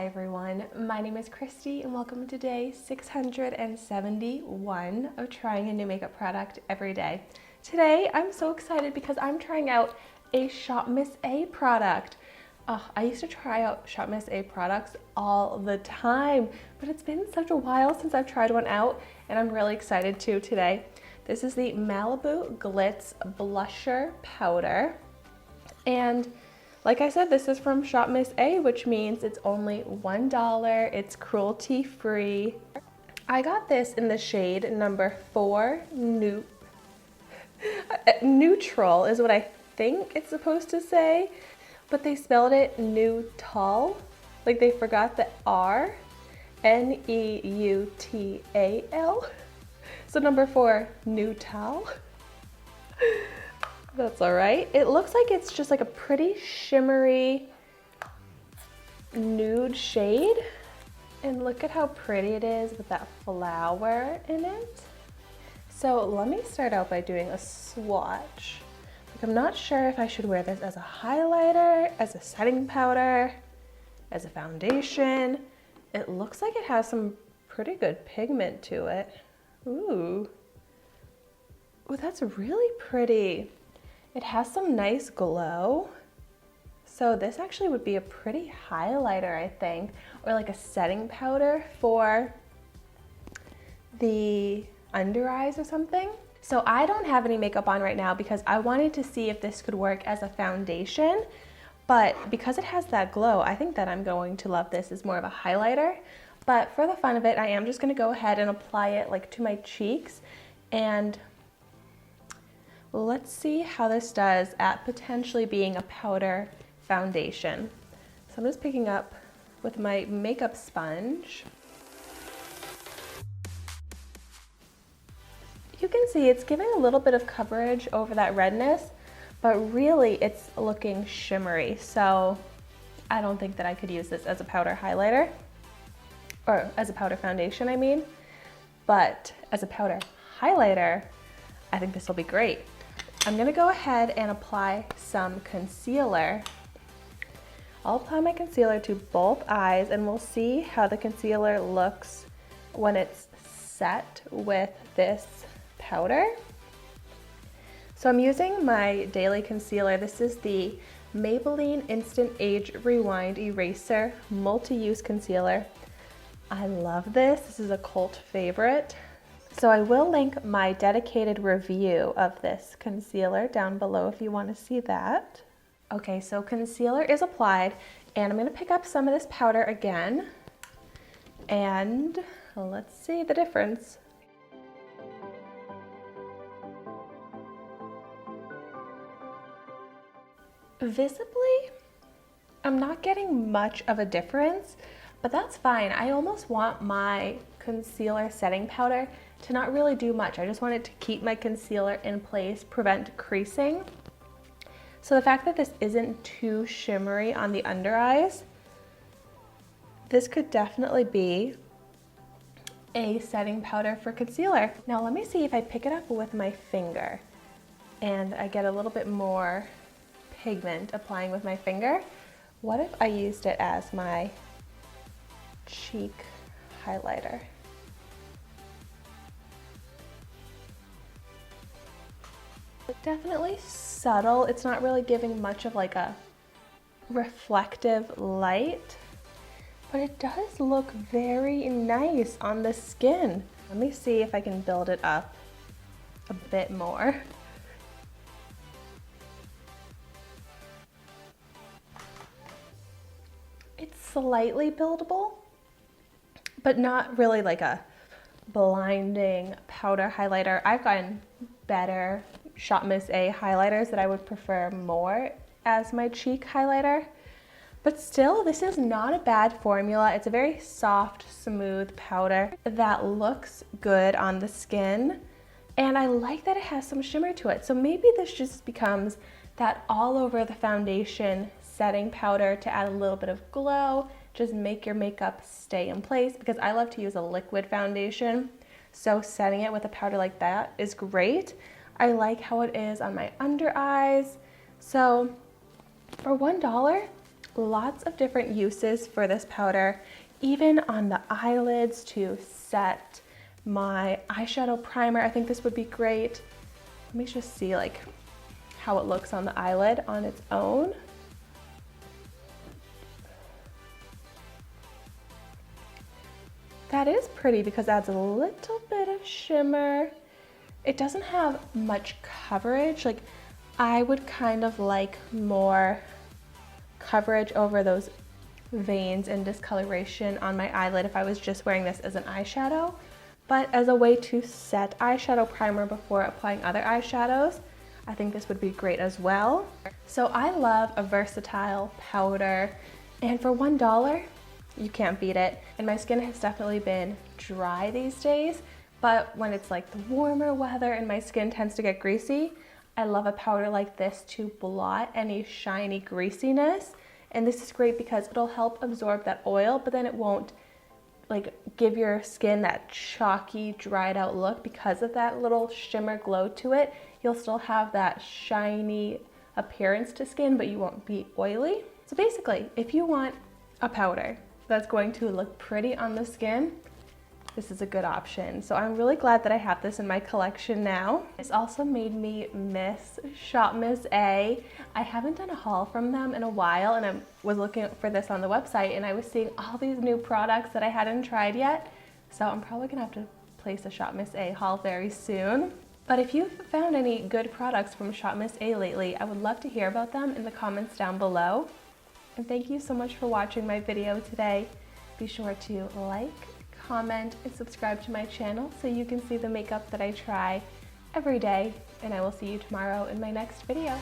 everyone, my name is Christy and welcome to day 671 of trying a new makeup product every day. Today I'm so excited because I'm trying out a ShopMissA product. I used to try out ShopMissA products all the time, but it's been such a while since I've tried one out and I'm really excited to today. This is the Malibu Glitz Blusher Powder, and like I said, this is from ShopMissA, which means it's only $1. It's cruelty free. I got this in the shade number 4, neutral is what I think it's supposed to say, but they spelled it Neutal, like they forgot the R, Neutal. So number 4, Neutal. That's all right. It looks like it's just like a pretty shimmery nude shade. And look at how pretty it is with that flower in it. So let me start out by doing a swatch. Like, I'm not sure if I should wear this as a highlighter, as a setting powder, as a foundation. It looks like it has some pretty good pigment to it. Ooh. Ooh, that's really pretty. It has some nice glow. So this actually would be a pretty highlighter, I think, or like a setting powder for the under eyes or something. So I don't have any makeup on right now because I wanted to see if this could work as a foundation, but because it has that glow, I think that I'm going to love this as more of a highlighter. But for the fun of it, I am just gonna go ahead and apply it like to my cheeks, and let's see how this does at potentially being a powder foundation. So I'm just picking up with my makeup sponge. You can see it's giving a little bit of coverage over that redness, but really it's looking shimmery. So I don't think that I could use this as a powder highlighter, or as a powder foundation, I mean. But as a powder highlighter, I think this will be great. I'm gonna go ahead and apply some concealer. I'll apply my concealer to both eyes and we'll see how the concealer looks when it's set with this powder. So I'm using my daily concealer. This is the Maybelline Instant Age Rewind Eraser Multi-Use Concealer. I love this. This is a cult favorite. So I will link my dedicated review of this concealer down below if you want to see that. Okay, so concealer is applied and I'm going to pick up some of this powder again and let's see the difference. Visibly, I'm not getting much of a difference, but that's fine. I almost want my concealer setting powder to not really do much. I just want it to keep my concealer in place, prevent creasing. So the fact that this isn't too shimmery on the under eyes, this could definitely be a setting powder for concealer. Now let me see if I pick it up with my finger and I get a little bit more pigment applying with my finger. What if I used it as my cheek highlighter? Definitely subtle. It's not really giving much of like a reflective light, but it does look very nice on the skin. Let me see if I can build it up a bit more. It's slightly buildable, but not really like a blinding powder highlighter. I've gotten better ShopMissA highlighters that I would prefer more as my cheek highlighter. But still, this is not a bad formula. It's a very soft, smooth powder that looks good on the skin. And I like that it has some shimmer to it. So maybe this just becomes that all over the foundation setting powder to add a little bit of glow, just make your makeup stay in place, because I love to use a liquid foundation. So setting it with a powder like that is great. I like how it is on my under eyes. So for $1, lots of different uses for this powder, even on the eyelids to set my eyeshadow primer. I think this would be great. Let me just see like how it looks on the eyelid on its own. That is pretty because it adds a little bit of shimmer. It doesn't have much coverage. Like, I would kind of like more coverage over those veins and discoloration on my eyelid if I was just wearing this as an eyeshadow. But as a way to set eyeshadow primer before applying other eyeshadows, I think this would be great as well. So I love a versatile powder, and for $1, you can't beat it. And my skin has definitely been dry these days, but when it's like the warmer weather and my skin tends to get greasy, I love a powder like this to blot any shiny greasiness. And this is great because it'll help absorb that oil, but then it won't like give your skin that chalky, dried out look because of that little shimmer glow to it. You'll still have that shiny appearance to skin, but you won't be oily. So basically, if you want a powder that's going to look pretty on the skin, this is a good option. So I'm really glad that I have this in my collection now. It's also made me miss ShopMissA. I haven't done a haul from them in a while, and I was looking for this on the website and I was seeing all these new products that I hadn't tried yet. So I'm probably gonna have to place a ShopMissA haul very soon. But if you've found any good products from ShopMissA lately, I would love to hear about them in the comments down below. And thank you so much for watching my video today. Be sure to like, comment, and subscribe to my channel so you can see the makeup that I try every day. And I will see you tomorrow in my next video.